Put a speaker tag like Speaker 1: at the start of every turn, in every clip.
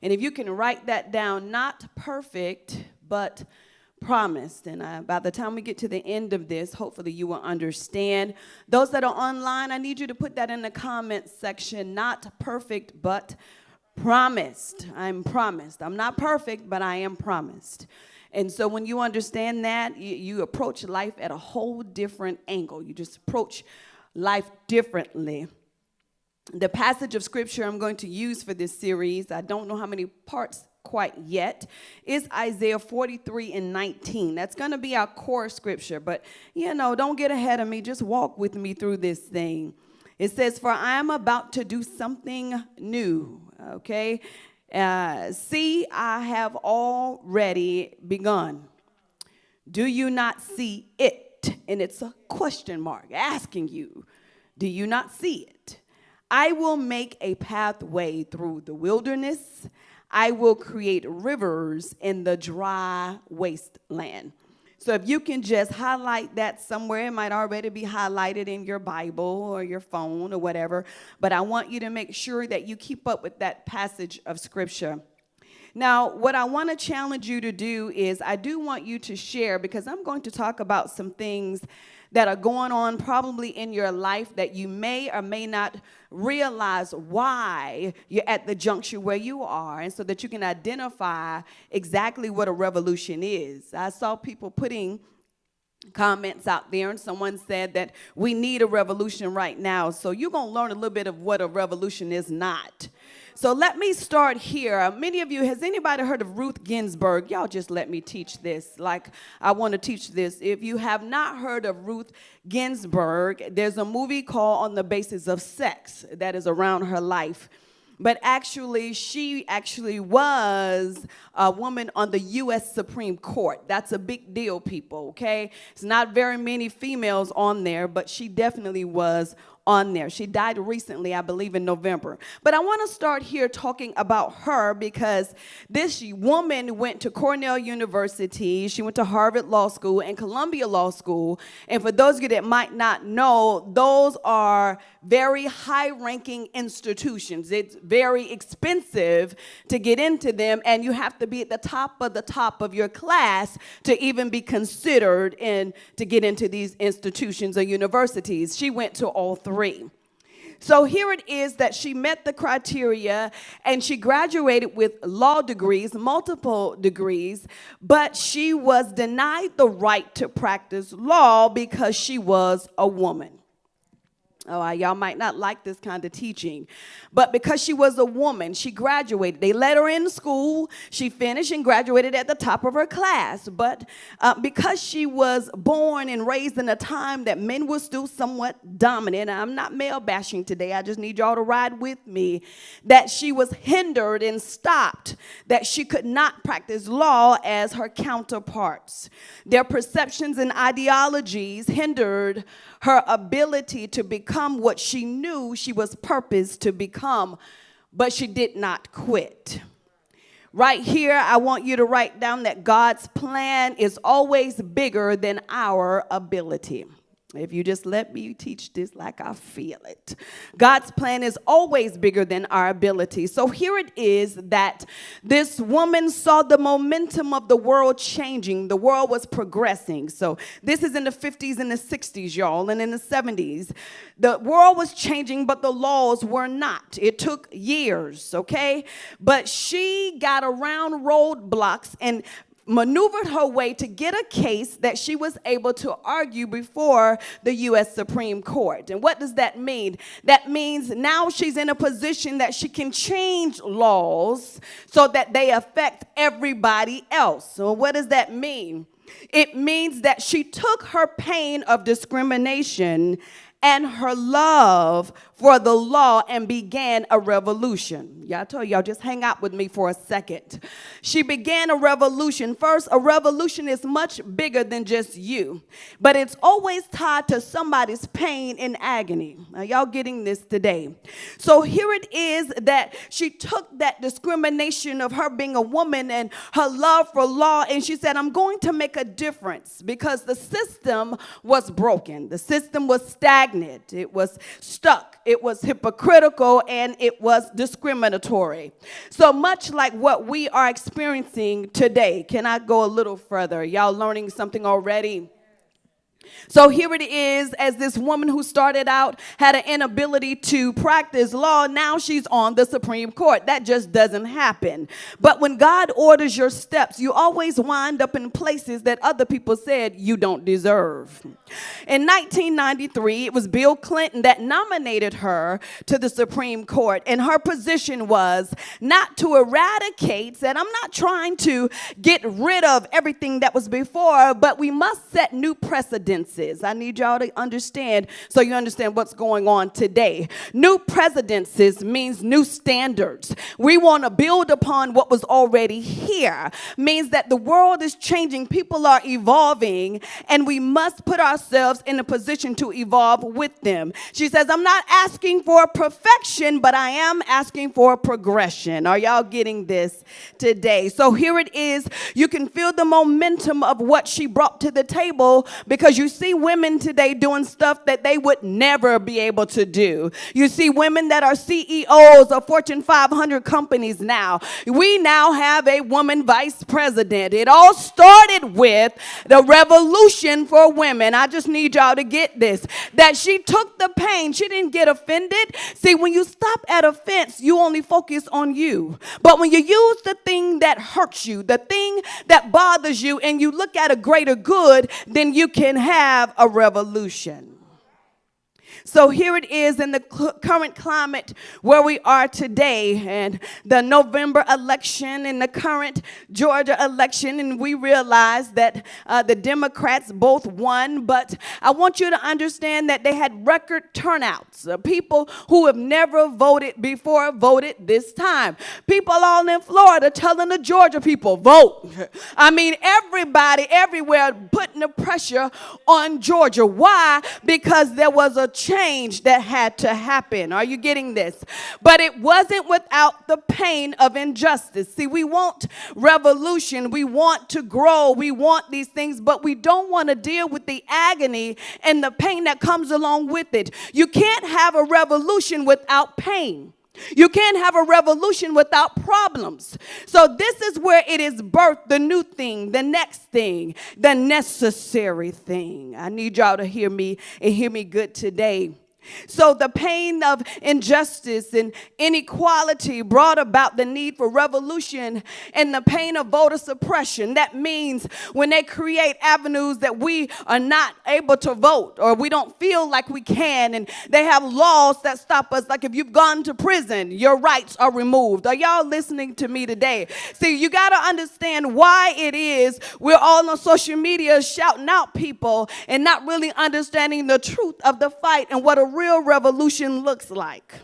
Speaker 1: And if you can write that down, not perfect, but promised. And by the time we get to the end of this, hopefully you will understand. Those that are online, I need you to put that in the comments section. Not perfect, but promised. I'm promised. I'm not perfect, but I am promised. And so when you understand that, you approach life at a whole different angle. You just approach life differently. The passage of scripture I'm going to use for this series, I don't know how many parts quite yet, is Isaiah 43:19. That's going to be our core scripture, but don't get ahead of me. Just walk with me through this thing. It says, "For I am about to do something new." Okay? See, I have already begun. Do you not see it? And it's a question mark asking you, do you not see it? I will make a pathway through the wilderness. I will create rivers in the dry wasteland. So if you can just highlight that somewhere, it might already be highlighted in your Bible or your phone or whatever, but I want you to make sure that you keep up with that passage of scripture. Now, what I want to challenge you to do is I do want you to share, because I'm going to talk about some things that are going on probably in your life that you may or may not realize why you're at the juncture where you are, and so that you can identify exactly what a revolution is. I saw people putting comments out there, and someone said that we need a revolution right now. So you're going to learn a little bit of what a revolution is not. So let me start here. Many of you, has anybody heard of Ruth Ginsburg? Y'all just let me teach this like I want to teach this. If you have not heard of Ruth Ginsburg, there's a movie called On the Basis of Sex that is around her life. But actually, she was a woman on the U.S. Supreme Court. That's a big deal, people, okay? It's not very many females on there, but she definitely was on there. She died recently, I believe in November. But I want to start here talking about her because this woman went to Cornell University. She went to Harvard Law School and Columbia Law School. And for those of you that might not know, those are very high-ranking institutions. It's very expensive to get into them, and you have to be at the top of your class to even be considered to get into these institutions or universities. She went to all three. So here it is that she met the criteria and she graduated with law degrees, multiple degrees, but she was denied the right to practice law because she was a woman. Oh, y'all might not like this kind of teaching, but because she was a woman, she graduated. They let her in school. She finished and graduated at the top of her class. But because she was born and raised in a time that men were still somewhat dominant, I'm not male bashing today. I just need y'all to ride with me, that she was hindered and stopped, that she could not practice law as her counterparts. Their perceptions and ideologies hindered her ability to become what she knew she was purposed to become, but she did not quit. Right here, I want you to write down that God's plan is always bigger than our ability. If you just let me teach this like I feel it. God's plan is always bigger than our ability. So here it is that this woman saw the momentum of the world changing. The world was progressing. So this is in the 50s and the 60s, y'all, and in the 70s. The world was changing, but the laws were not. It took years, okay? But she got around roadblocks and maneuvered her way to get a case that she was able to argue before the U.S. Supreme Court. And what does that mean? That means now she's in a position that she can change laws so that they affect everybody else. So what does that mean? It means that she took her pain of discrimination and her love for the law and began a revolution. Yeah, I told y'all, just hang out with me for a second. She began a revolution. First, a revolution is much bigger than just you, but it's always tied to somebody's pain and agony. Are y'all getting this today? So here it is that she took that discrimination of her being a woman and her love for law, and she said, I'm going to make a difference because the system was broken. The system was stagnant. It was stuck. it was hypocritical, and it was discriminatory. So much like what we are experiencing today. Can I go a little further? Y'all learning something already? So here it is, as this woman who started out had an inability to practice law, now she's on the Supreme Court. That just doesn't happen. But when God orders your steps, you always wind up in places that other people said you don't deserve. In 1993, it was Bill Clinton that nominated her to the Supreme Court, and her position was not to eradicate, and I'm not trying to get rid of everything that was before, but we must set new precedents. I need y'all to understand, so you understand what's going on today. New precedences means new standards. We want to build upon what was already here. Means that the world is changing, people are evolving, and we must put ourselves in a position to evolve with them. She says, I'm not asking for perfection, but I am asking for progression. Are y'all getting this today? So here it is. You can feel the momentum of what she brought to the table, because you see women today doing stuff that they would never be able to do. You see women that are CEOs of Fortune 500 companies now. We now have a woman vice president. It all started with the revolution for women. I just need y'all to get this, that she took the pain. She didn't get offended. See, when you stop at offense, you only focus on you. But when you use the thing that hurts you, the thing that bothers you, and you look at a greater good, then you can have a revolution. So here it is in the current climate where we are today, and the November election and the current Georgia election, and we realize that the Democrats both won, but I want you to understand that they had record turnouts. People who have never voted before voted this time. People all in Florida telling the Georgia people, vote. I mean, everybody everywhere putting the pressure on Georgia. Why? Because there was a change that had to happen. Are you getting this? But it wasn't without the pain of injustice. See, we want revolution. We want to grow. We want these things, but we don't want to deal with the agony and the pain that comes along with it. You can't have a revolution without pain. You can't have a revolution without problems. So this is where it is birthed, the new thing, the next thing, the necessary thing. I need y'all to hear me and hear me good today. So the pain of injustice and inequality brought about the need for revolution and the pain of voter suppression. That means when they create avenues that we are not able to vote, or we don't feel like we can, and they have laws that stop us, like if you've gone to prison, your rights are removed. Are y'all listening to me today? See, you got to understand why it is we're all on social media shouting out people and not really understanding the truth of the fight and what a real revolution looks like.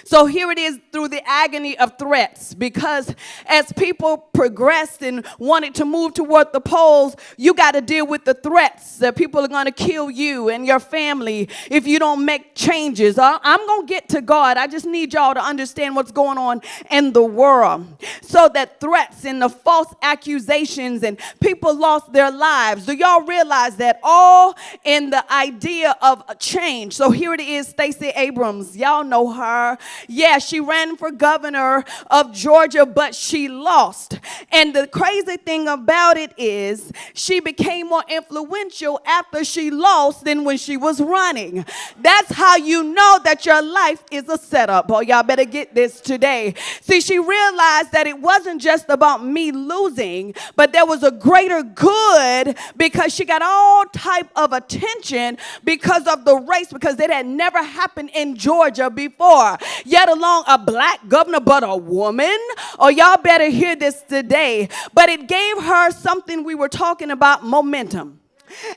Speaker 1: So here it is through the agony of threats, because as people progressed and wanted to move toward the polls, you got to deal with the threats that people are going to kill you and your family if you don't make changes. I'm going to get to God. I just need y'all to understand what's going on in the world. So that threats and the false accusations, and people lost their lives. Do y'all realize that? All in the idea of a change. So here it is, Stacey Abrams. Y'all know her. Yeah, she ran for governor of Georgia, but she lost. And the crazy thing about it is she became more influential after she lost than when she was running. That's how you know that your life is a setup. Oh, y'all better get this today. See, she realized that it wasn't just about me losing, but there was a greater good, because she got all type of attention because of the race, because it had never happened in Georgia before. Yet alone a black governor, but a woman. Oh, y'all better hear this today. But it gave her something we were talking about, momentum.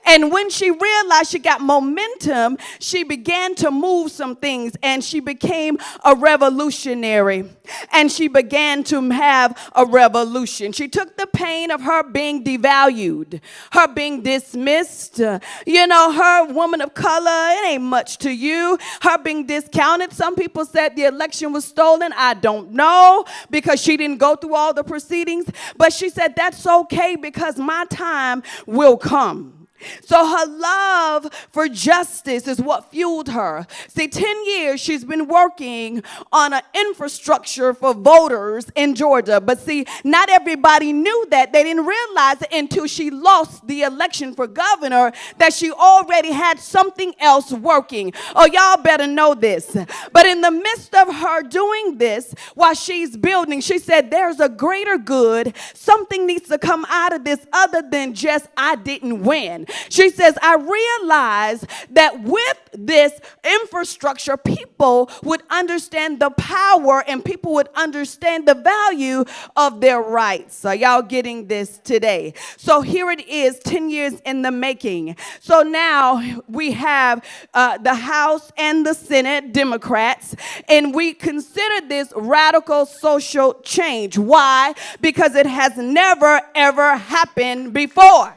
Speaker 1: And when she realized she got momentum, she began to move some things, and she became a revolutionary, and she began to have a revolution. She took the pain of her being devalued, her being dismissed. Her woman of color, it ain't much to you. Her being discounted. Some people said the election was stolen. I don't know, because she didn't go through all the proceedings. But she said, that's okay, because my time will come. So her love for justice is what fueled her. See, 10 years she's been working on an infrastructure for voters in Georgia. But see, not everybody knew that. They didn't realize it until she lost the election for governor that she already had something else working. Oh, y'all better know this. But in the midst of her doing this, while she's building, she said, there's a greater good. Something needs to come out of this other than just I didn't win. She says, I realized that with this infrastructure, people would understand the power and people would understand the value of their rights. Are y'all getting this today? So here it is, 10 years in the making. So now we have the House and the Senate Democrats, and we consider this radical social change. Why? Because it has never, ever happened before.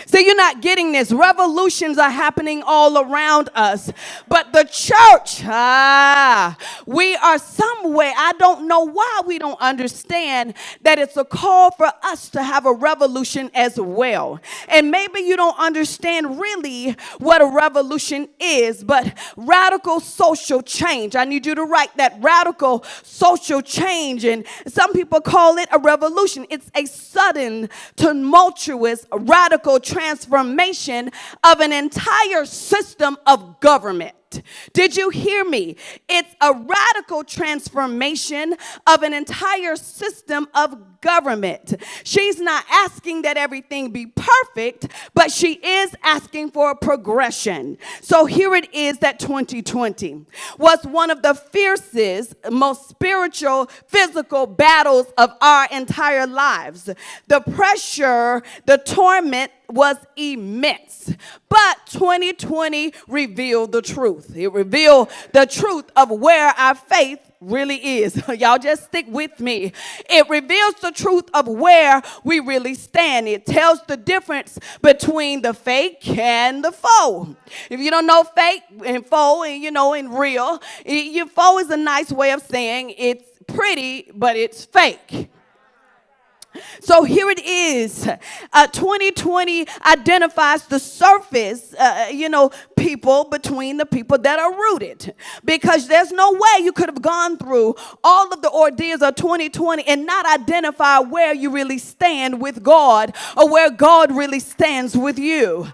Speaker 1: See, you're not getting this. Revolutions are happening all around us. But the church, we are some way. I don't know why we don't understand that it's a call for us to have a revolution as well. And maybe you don't understand really what a revolution is, but radical social change. I need you to write that, radical social change. And some people call it a revolution. It's a sudden, tumultuous, radical transformation of an entire system of government. Did you hear me? It's a radical transformation of an entire system of government. She's not asking that everything be perfect, but she is asking for a progression. So here it is that 2020 was one of the fiercest, most spiritual, physical battles of our entire lives. The pressure, the torment was immense. But 2020 revealed the truth. It revealed the truth of where our faith really is. Y'all just stick with me. It reveals the truth of where we really stand. It tells the difference between the fake and the faux. If you don't know fake and faux, and you know in real, your faux is a nice way of saying it's pretty, but it's fake. So here it is. 2020 identifies the surface, people between the people that are rooted. Because there's no way you could have gone through all of the ordeals of 2020 and not identify where you really stand with God or where God really stands with you.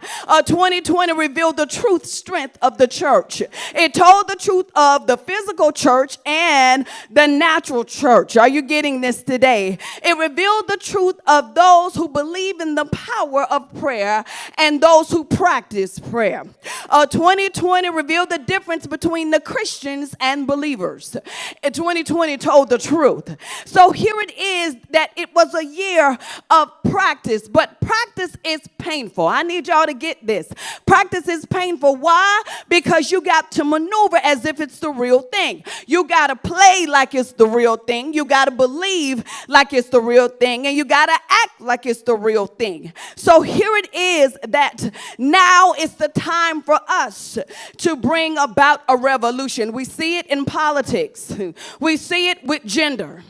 Speaker 1: 2020 revealed the truth, strength of the church. It told the truth of the physical church and the natural church. Are you getting this today? It revealed the truth of those who believe in the power of prayer and those who practice prayer. 2020 revealed the difference between the Christians and believers. 2020 told the truth. So here it is that it was a year of practice, but practice is painful. I need y'all to get this. Practice is painful. Why? Because you got to maneuver as if it's the real thing. You got to play like it's the real thing. You got to believe like it's the real thing. And you got to act like it's the real thing. So here it is that now is the time for us to bring about a revolution. We see it in politics. We see it with gender.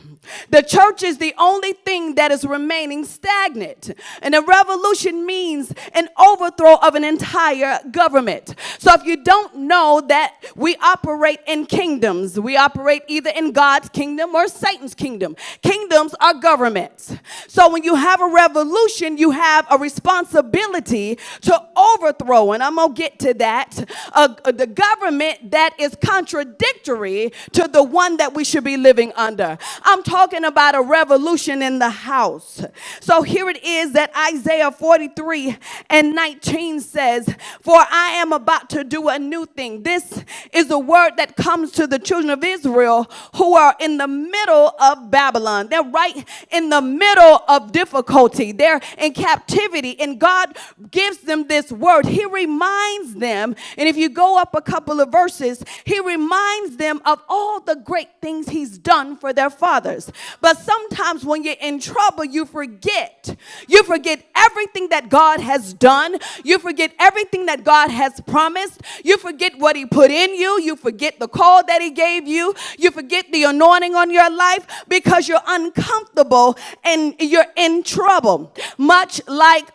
Speaker 1: The church is the only thing that is remaining stagnant. And a revolution means an overthrow of an entire government. So if you don't know that we operate in kingdoms, we operate either in God's kingdom or Satan's kingdom. Kingdoms are governments. So when you have a revolution, you have a responsibility to overthrow, and I'm going to get to that, the government that is contradictory to the one that we should be living under. I'm talking about a revolution in the house. So here it is that Isaiah 43:19 says, for I am about to do a new thing. This is a word that comes to the children of Israel who are in the middle of Babylon. They're right in the middle of difficulty. They're in captivity, and God gives them this word. He reminds them, and if you go up a couple of verses, he reminds them of all the great things he's done for their fathers. But sometimes when you're in trouble, you forget. You forget everything that God has done. You forget everything that God has promised. You forget what he put in you. You forget the call that he gave you. You forget the anointing on your life because you're uncomfortable and you're in trouble. Much like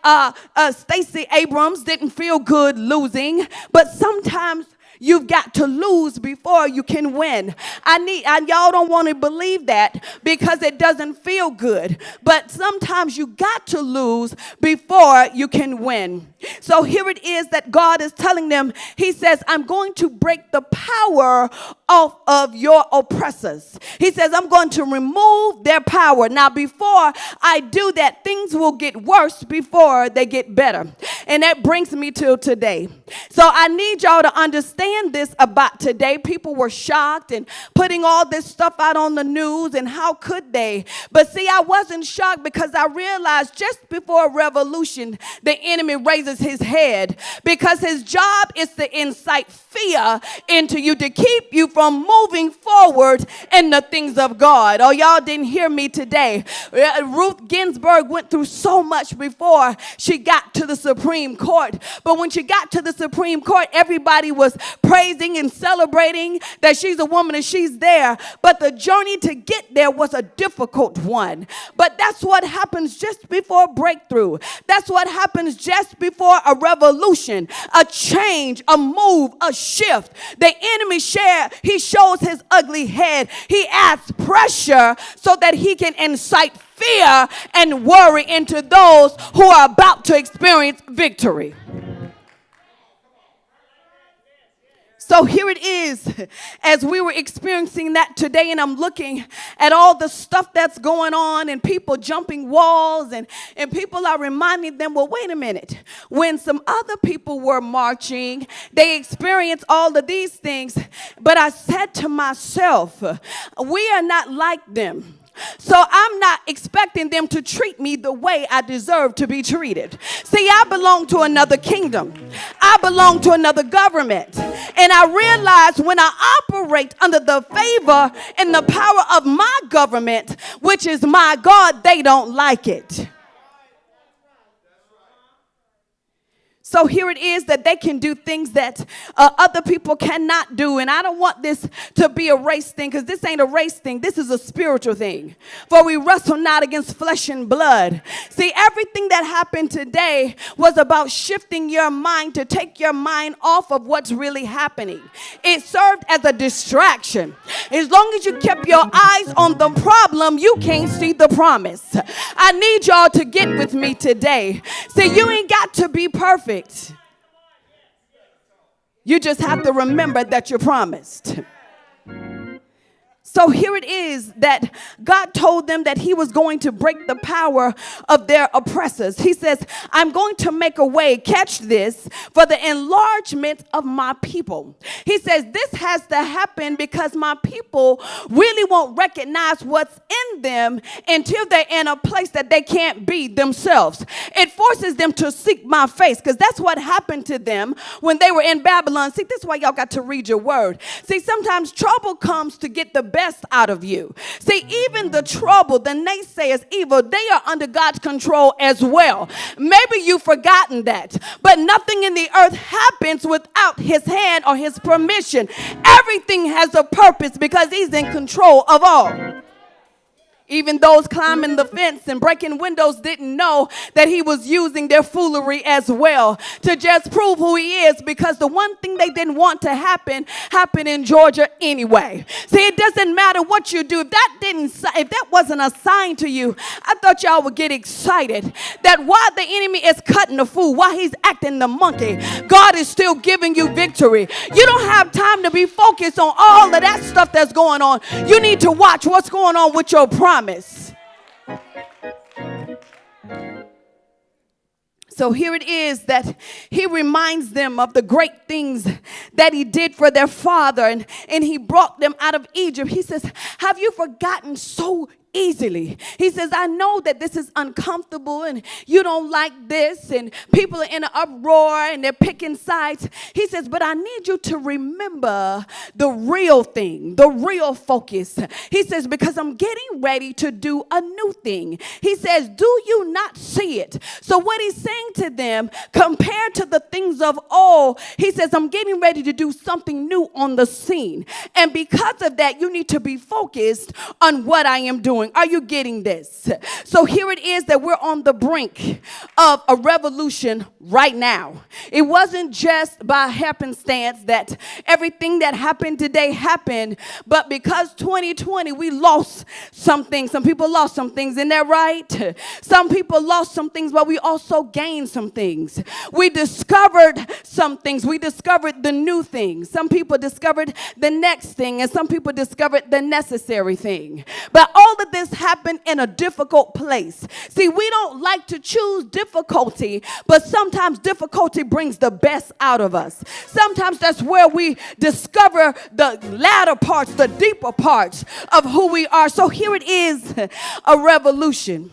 Speaker 1: Stacey Abrams didn't feel good losing, but sometimes you've got to lose before you can win. Y'all don't want to believe that because it doesn't feel good. But sometimes you got to lose before you can win. So here it is that God is telling them. He says, I'm going to break the power off of your oppressors. He says, I'm going to remove their power. Now, before I do that, things will get worse before they get better. And that brings me to today. So I need y'all to understand this about today. People were shocked and putting all this stuff out on the news, and how could they? But see, I wasn't shocked because I realized just before a revolution, the enemy raises his head because his job is to incite fear into you, to keep you from moving forward in the things of God. Oh, y'all didn't hear me today. Ruth Ginsburg went through so much before she got to the Supreme Court. But when she got to the Supreme Court, everybody was praising and celebrating that she's a woman and she's there. But the journey to get there was a difficult one. But that's what happens just before breakthrough. That's what happens just before a revolution, a change, a move, a shift. The enemy he shows his ugly head. He adds pressure so that he can incite fear and worry into those who are about to experience victory. So here it is, as we were experiencing that today, and I'm looking at all the stuff that's going on and people jumping walls and people are reminding them, well, wait a minute. When some other people were marching, they experienced all of these things. But I said to myself, we are not like them. So I'm not expecting them to treat me the way I deserve to be treated. See, I belong to another kingdom. I belong to another government. And I realize when I operate under the favor and the power of my government, which is my God, they don't like it. So here it is that they can do things that other people cannot do. And I don't want this to be a race thing, because this ain't a race thing. This is a spiritual thing. For we wrestle not against flesh and blood. See, everything that happened today was about shifting your mind to take your mind off of what's really happening. It served as a distraction. As long as you kept your eyes on the problem, you can't see the promise. I need y'all to get with me today. See, you ain't got to be perfect. You just have to remember that you're promised. So here it is that God told them that he was going to break the power of their oppressors. He says, I'm going to make a way, catch this, for the enlargement of my people. He says this has to happen because my people really won't recognize what's in them until they're in a place that they can't be themselves. It forces them to seek my face, because that's what happened to them when they were in Babylon. See, this is why y'all got to read your word. See, sometimes trouble comes to get the best out of you. See, even the trouble, the naysayers, evil, they are under God's control as well. Maybe you've forgotten that, but nothing in the earth happens without his hand or his permission. Everything has a purpose because he's in control of all. Even those climbing the fence and breaking windows didn't know that he was using their foolery as well to just prove who he is, because the one thing they didn't want to happen happened in Georgia anyway. See, it doesn't matter what you do. If that wasn't a sign to you, I thought y'all would get excited that while the enemy is cutting the fool, while he's acting the monkey, God is still giving you victory. You don't have time to be focused on all of that stuff that's going on. You need to watch what's going on with your promise. So here it is that he reminds them of the great things that he did for their father, and he brought them out of Egypt. He says, have you forgotten so easily. He says, I know that this is uncomfortable and you don't like this and people are in an uproar and they're picking sides. He says, but I need you to remember the real thing, the real focus. He says, because I'm getting ready to do a new thing. He says, do you not see it? So what he's saying to them, compared to the things of old, he says, I'm getting ready to do something new on the scene. And because of that, you need to be focused on what I am doing. Are you getting this? So here it is that we're on the brink of a revolution right now. It wasn't just by happenstance that everything that happened today happened, but because 2020, we lost some things. Some people lost some things, isn't that right? Some people lost some things, but we also gained some things. We discovered some things. We discovered the new things. Some people discovered the next thing, and some people discovered the necessary thing. But all of this happened in a difficult place. See, we don't like to choose difficulty, but sometimes difficulty brings the best out of us. Sometimes that's where we discover the latter parts, the deeper parts of who we are. So here it is, a revolution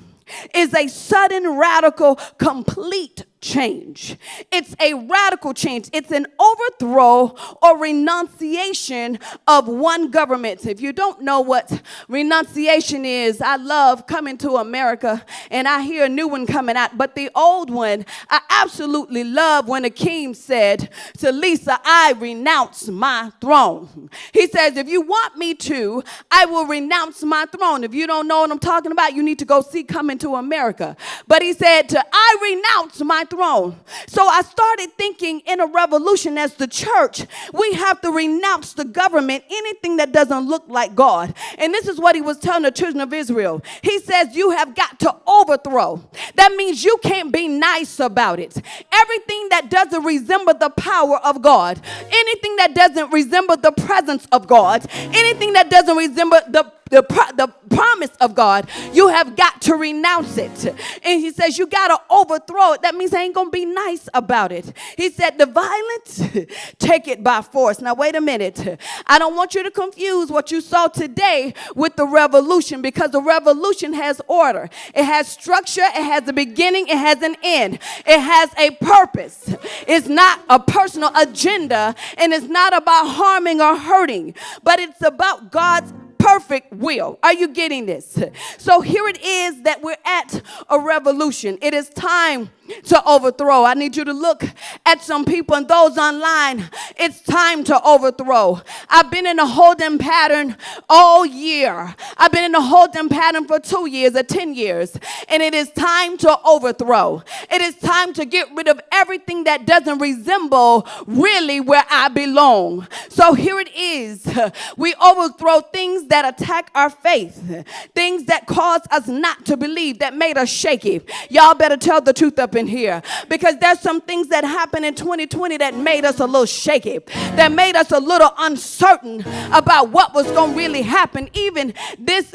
Speaker 1: is a sudden, radical, complete change. It's a radical change. It's an overthrow or renunciation of one government. If you don't know what renunciation is, I love coming to America and I hear a new one coming out. But the old one, I absolutely love when the king said to Lisa, I renounce my throne. He says, if you want me to, I will renounce my throne. If you don't know what I'm talking about, you need to go see Coming to America. But he said, I renounce my throne. So I started thinking, in a revolution as the church, we have to renounce the government, anything that doesn't look like God. And this is what he was telling the children of Israel. He says, you have got to overthrow. That means you can't be nice about it. Everything that doesn't resemble the power of God, anything that doesn't resemble the presence of God, anything that doesn't resemble the promise of God, you have got to renounce it. And he says, you got to overthrow it. That means I ain't going to be nice about it. He said, the violent, take it by force. Now, wait a minute. I don't want you to confuse what you saw today with the revolution, because the revolution has order. It has structure. It has a beginning. It has an end. It has a purpose. It's not a personal agenda, and it's not about harming or hurting, but it's about God's perfect will. Are you getting this? So here it is that we're at a revolution. It is time to overthrow. I need you to look at some people and those online. It's time to overthrow. I've been in a holding pattern all year. I've been in a holding pattern for 2 years or 10 years. And it is time to overthrow. It is time to get rid of everything that doesn't resemble really where I belong. So here it is. We overthrow things that attack our faith. Things that cause us not to believe, that made us shaky. Y'all better tell the truth up in here, because there's some things that happened in 2020 that made us a little shaky, that made us a little uncertain about what was going to really happen. Even this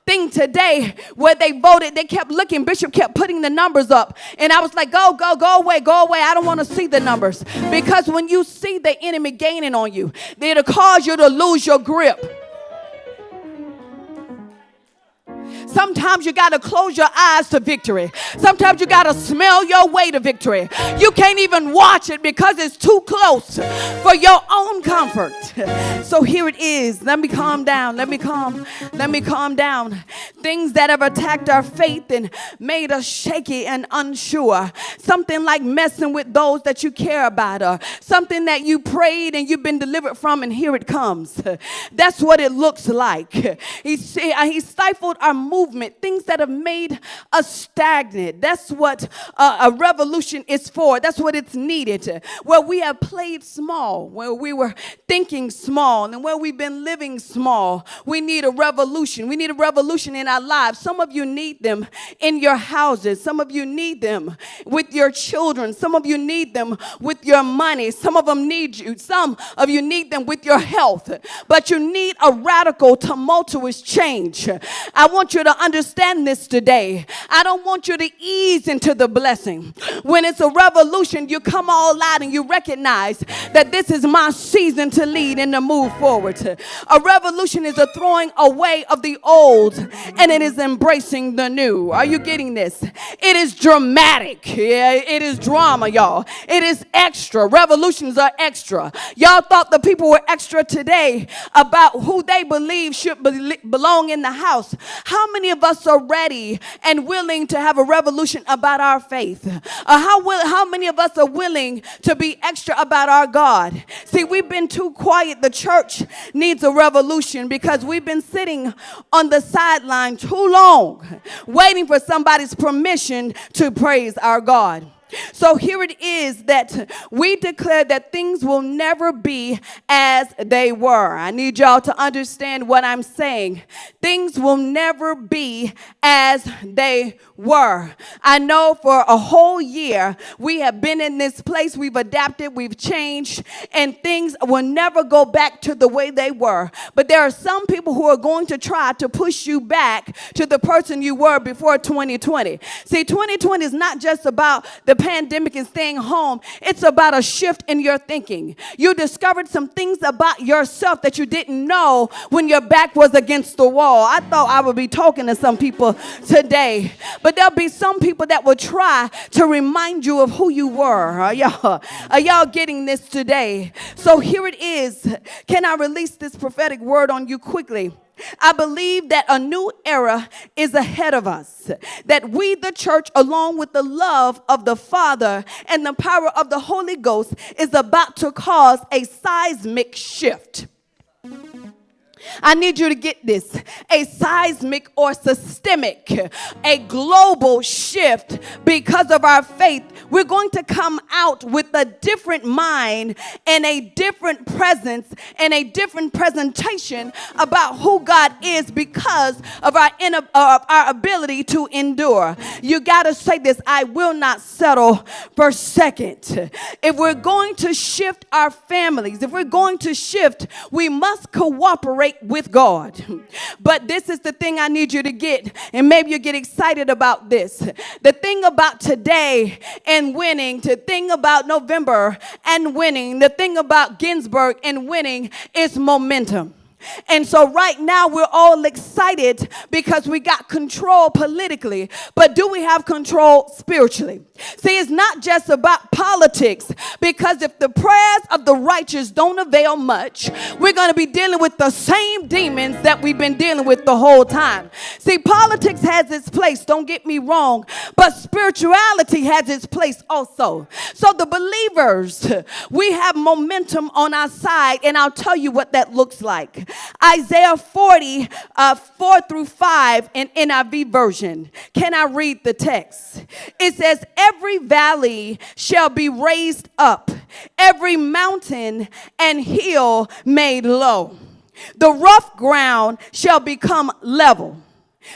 Speaker 1: thing today where they voted, they kept looking, Bishop kept putting the numbers up, and I was like, go away, I don't want to see the numbers, because when you see the enemy gaining on you, it'll cause you to lose your grip. Sometimes you got to close your eyes to victory. Sometimes you got to smell your way to victory. You can't even watch it because it's too close for your own comfort. So here it is. Let me calm down. Let me calm down. Things that have attacked our faith and made us shaky and unsure. Something like messing with those that you care about, or something that you prayed and you've been delivered from, and here it comes. That's what it looks like. He stifled our movement, things that have made us stagnant. That's what a revolution is for. That's what it's needed. Where we have played small, where we were thinking small, and where we've been living small, we need a revolution. We need a revolution in our lives. Some of you need them in your houses. Some of you need them with your children. Some of you need them with your money. Some of them need you. Some of you need them with your health. But you need a radical, tumultuous change. I want you to to understand this today. I don't want you to ease into the blessing. When it's a revolution, you come all out and you recognize that this is my season to lead and to move forward. A revolution is a throwing away of the old and it is embracing the new. Are you getting this? It is dramatic. Yeah, it is drama, y'all. It is extra. Revolutions are extra. Y'all thought the people were extra today about who they believe should belong in the house. How many of us are ready and willing to have a revolution about our faith? How many of us are willing to be extra about our God? See, we've been too quiet. The church needs a revolution because we've been sitting on the sideline too long, waiting for somebody's permission to praise our God. So here it is that we declare that things will never be as they were. I need y'all to understand what I'm saying. Things will never be as they were. I know for a whole year we have been in this place, we've adapted, we've changed, and things will never go back to the way they were. But there are some people who are going to try to push you back to the person you were before 2020. See, 2020 is not just about the pandemic and staying home. It's about a shift in your thinking. You discovered some things about yourself that you didn't know when your back was against the wall. I thought I would be talking to some people today, but there'll be some people that will try to remind you of who you were. Are y'all getting this today? So here it is. Can I release this prophetic word on you quickly? I believe that a new era is ahead of us, that we, the church, along with the love of the Father and the power of the Holy Ghost, is about to cause a seismic shift. I need you to get this. A seismic or systemic, a global shift because of our faith. We're going to come out with a different mind and a different presence and a different presentation about who God is because of our ability to endure. You got to say this: I will not settle for second. If we're going to shift our families, if we're going to shift, we must cooperate with God. But this is the thing I need you to get, and maybe you get excited about this. The thing about today and winning, the thing about November and winning, the thing about Ginsburg and winning is momentum. And so right now we're all excited because we got control politically, but do we have control spiritually? See, it's not just about politics, because if the prayers of the righteous don't avail much, we're going to be dealing with the same demons that we've been dealing with the whole time. See, politics has its place, don't get me wrong, but spirituality has its place also. So the believers, we have momentum on our side, and I'll tell you what that looks like. Isaiah 40, 4 through 5 in NIV version. Can I read the text? It says, every valley shall be raised up, every mountain and hill made low. The rough ground shall become level,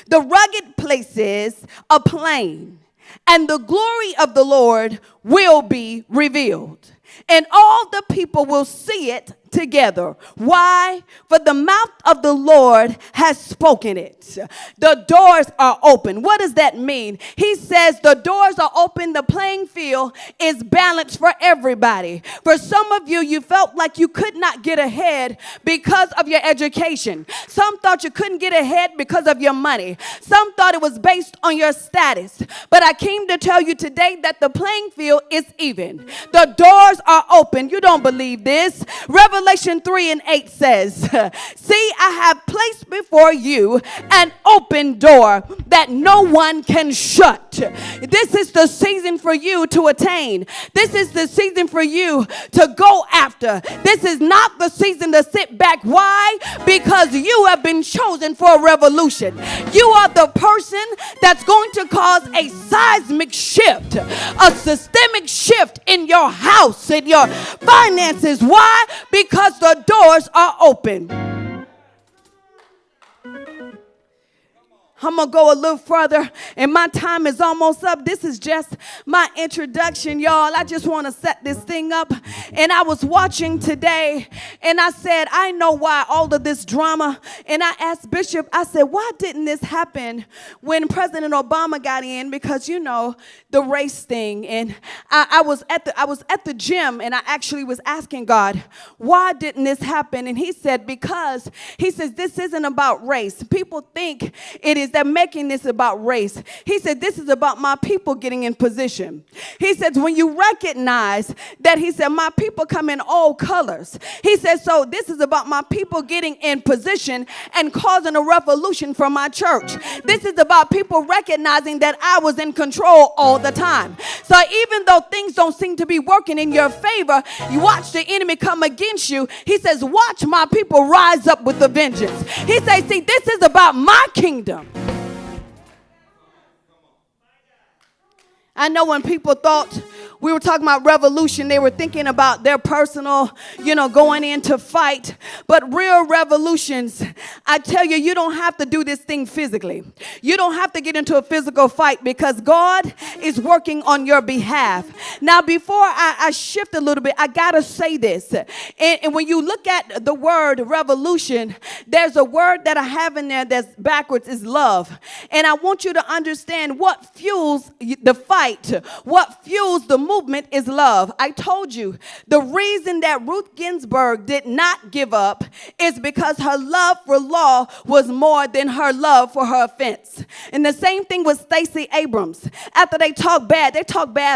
Speaker 1: the rugged places a plain, and the glory of the Lord will be revealed, and all the people will see it together. Why? For the mouth of the Lord has spoken it. The doors are open. What does that mean? He says the doors are open. The playing field is balanced for everybody. For some of you, you felt like you could not get ahead because of your education. Some thought you couldn't get ahead because of your money. Some thought it was based on your status. But I came to tell you today that the playing field is even. The doors are open. You don't believe this? Revelation 3:8 says, see, I have placed before you an open door that no one can shut. This is the season for you to attain. This is the season for you to go after. This is not the season to sit back. Why? Because you have been chosen for a revolution. You are the person that's going to cause a seismic shift, a systemic shift in your house, in your finances. Why? Because the doors are open. I'm going to go a little further, and my time is almost up. This is just my introduction, y'all. I just want to set this thing up. And I was watching today, and I said, I know why all of this drama. And I asked Bishop, I said, why didn't this happen when President Obama got in? Because, you know, the race thing. And I was at the gym, and I actually was asking God, why didn't this happen? And he said, because he says, this isn't about race. People think it is. They're making this about race. He said, this is about my people getting in position. He says, when you recognize that, he said, my people come in all colors. He says, so this is about my people getting in position and causing a revolution for my church. This is about people recognizing that I was in control all the time. So even though things don't seem to be working in your favor, you watch the enemy come against you. He says, watch my people rise up with a vengeance. He says, see, this is about my kingdom. I know when people thought we were talking about revolution, they were thinking about their personal, going in to fight. But real revolutions, I tell you, you don't have to do this thing physically. You don't have to get into a physical fight because God is working on your behalf. Now, before I shift a little bit, I got to say this. And when you look at the word revolution, there's a word that I have in there that's backwards is love. And I want you to understand what fuels the fight, what fuels the movement is love. I told you the reason that Ruth Ginsburg did not give up is because her love for law was more than her love for her offense. And the same thing with Stacey Abrams. After they talk bad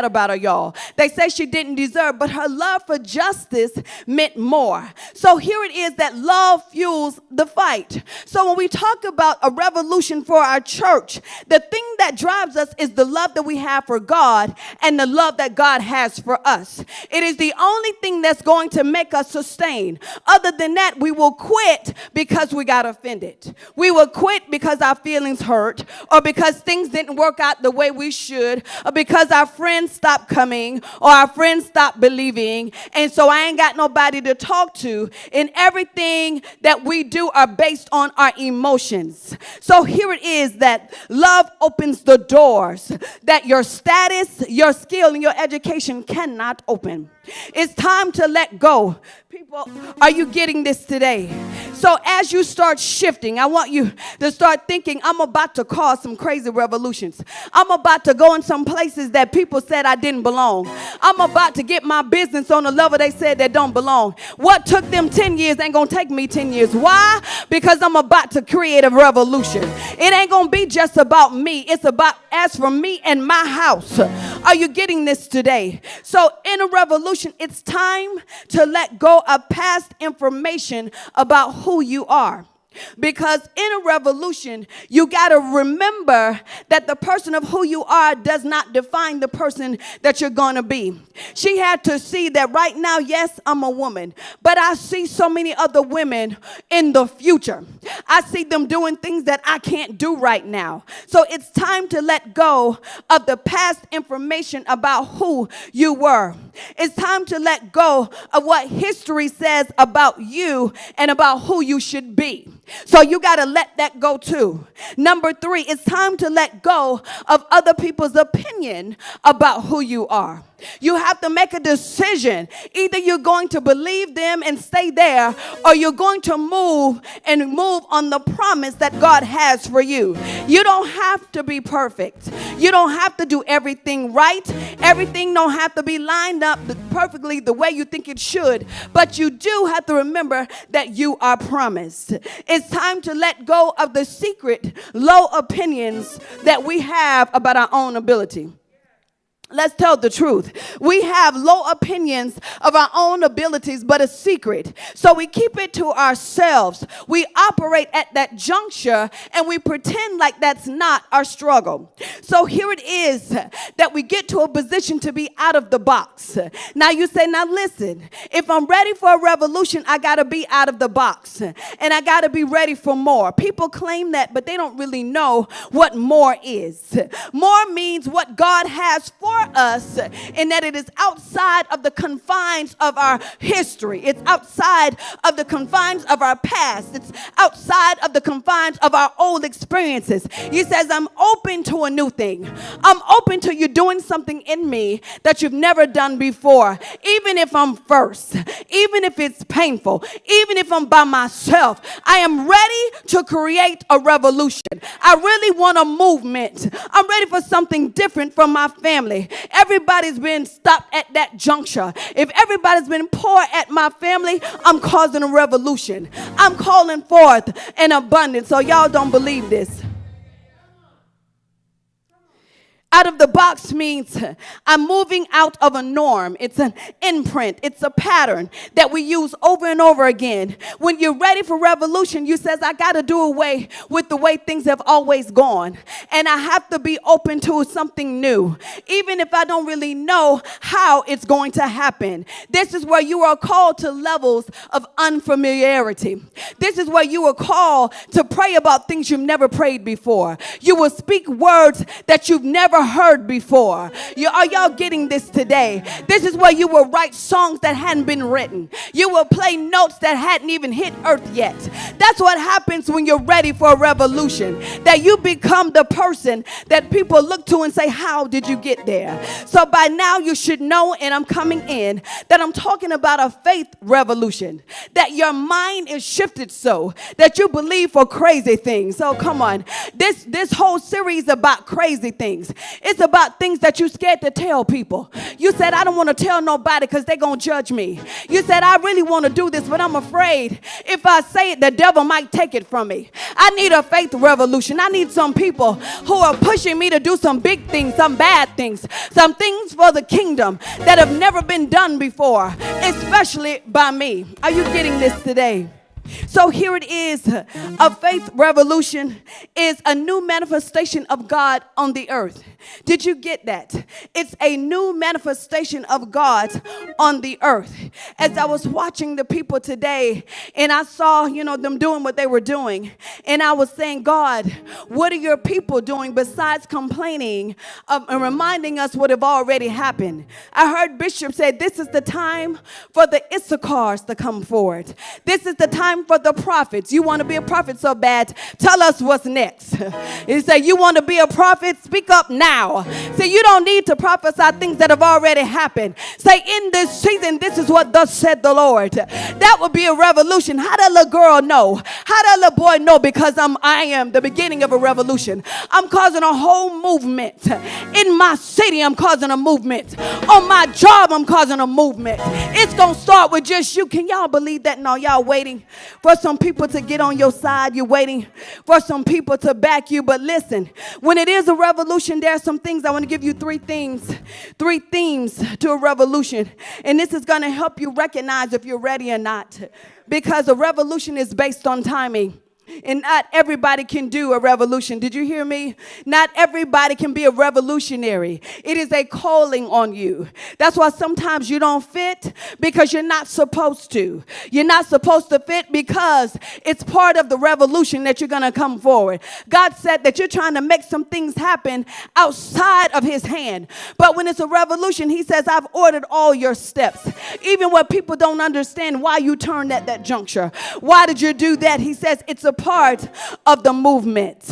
Speaker 1: about her, y'all. They say she didn't deserve, but her love for justice meant more. So here it is that love fuels the fight. So when we talk about a revolution for our church, the thing that drives us is the love that we have for God and the love that God has for us. It is the only thing that's going to make us sustain. Other than that, we will quit because we got offended. We will quit because our feelings hurt, or because things didn't work out the way we should, or because our friends stopped coming, or our friends stopped believing, and so I ain't got nobody to talk to. And everything that we do are based on our emotions. So here it is that love opens the doors that your status, your skill, and your education cannot open. It's time to let go. People, are you getting this today? So as you start shifting, I want you to start thinking, I'm about to cause some crazy revolutions. I'm about to go in some places that people said I didn't belong. I'm about to get my business on a level they said that don't belong. What took them 10 years ain't going to take me 10 years. Why? Because I'm about to create a revolution. It ain't going to be just about me. It's about as for me and my house. Are you getting this today? So in a revolution, it's time to let go of past information about who you are. Because in a revolution, you got to remember that the person of who you are does not define the person that you're going to be. She had to see that right now, yes, I'm a woman, but I see so many other women in the future. I see them doing things that I can't do right now. So it's time to let go of the past information about who you were. It's time to let go of what history says about you and about who you should be. So you got to let that go too. Number 3, it's time to let go of other people's opinion about who you are. You have to make a decision. Either you're going to believe them and stay there, or you're going to move on the promise that God has for you. You don't have to be perfect. You don't have to do everything right. Everything don't have to be lined up perfectly the way you think it should. But you do have to remember that you are promised. It's time to let go of the secret, low opinions that we have about our own ability. Let's tell the truth. We have low opinions of our own abilities, but a secret. So we keep it to ourselves. We operate at that juncture and we pretend like that's not our struggle. So here it is that we get to a position to be out of the box. Now you say, now listen, if I'm ready for a revolution, I got to be out of the box. And I got to be ready for more. People claim that, but they don't really know what more is. More means what God has for us, in that it is outside of the confines of our history. It's outside of the confines of our past. It's outside of the confines of our old experiences. He says, I'm open to a new thing. I'm open to you doing something in me that you've never done before. Even if I'm first, even if it's painful, even if I'm by myself, I am ready to create a revolution. I really want a movement. I'm ready for something different from my family. Everybody's been stopped at that juncture. If everybody's been poor at my family, I'm causing a revolution. I'm calling forth an abundance. So y'all don't believe this. Out of the box means I'm moving out of a norm. It's an imprint. It's a pattern that we use over and over again. When you're ready for revolution, you says, I got to do away with the way things have always gone. And I have to be open to something new, even if I don't really know how it's going to happen. This is where you are called to levels of unfamiliarity. This is where you are called to pray about things you've never prayed before. You will speak words that you've never heard before. Are y'all getting this today? This is where you will write songs that hadn't been written. You will play notes that hadn't even hit earth yet. That's what happens when you're ready for a revolution. That you become the person that people look to and say, how did you get there? So by now you should know, and I'm coming in, that I'm talking about a faith revolution. That your mind is shifted so that you believe for crazy things. So come on. This whole series about crazy things. It's about things that you're scared to tell people. You said, I don't want to tell nobody because they're going to judge me. You said, I really want to do this, but I'm afraid if I say it, the devil might take it from me. I need a faith revolution. I need some people who are pushing me to do some big things, some bad things, some things for the kingdom that have never been done before, especially by me. Are you getting this today? So here it is. A faith revolution is a new manifestation of God on the earth. Did you get that? It's a new manifestation of God on the earth. As I was watching the people today and I saw, them doing what they were doing, and I was saying, God, what are your people doing besides complaining and reminding us what have already happened? I heard Bishop say, this is the time for the Issachars to come forward. This is the time for the prophets. You want to be a prophet so bad, tell us what's next. He said, you want to be a prophet, speak up now. Say, you don't need to prophesy things that have already happened. Say, in this season, this is what thus said the Lord. That would be a revolution. How did a little girl know? How did a little boy know? Because I am the beginning of a revolution. I'm causing a whole movement. In my city, I'm causing a movement. On my job, I'm causing a movement. It's going to start with just you. Can y'all believe that? No, y'all waiting for some people to get on your side. You're waiting for some people to back you. But listen, when it is a revolution, there are some things. I want to give you three themes to a revolution. And this is going to help you recognize if you're ready or not. Because a revolution is based on timing. And not everybody can do a revolution. Did you hear me? Not everybody can be a revolutionary. It is a calling on you. That's why sometimes you don't fit, because you're not supposed to. You're not supposed to fit because it's part of the revolution that you're going to come forward. God said that you're trying to make some things happen outside of his hand. But when it's a revolution, he says, I've ordered all your steps. Even when people don't understand why you turned at that juncture. Why did you do that? He says it's a part of the movement.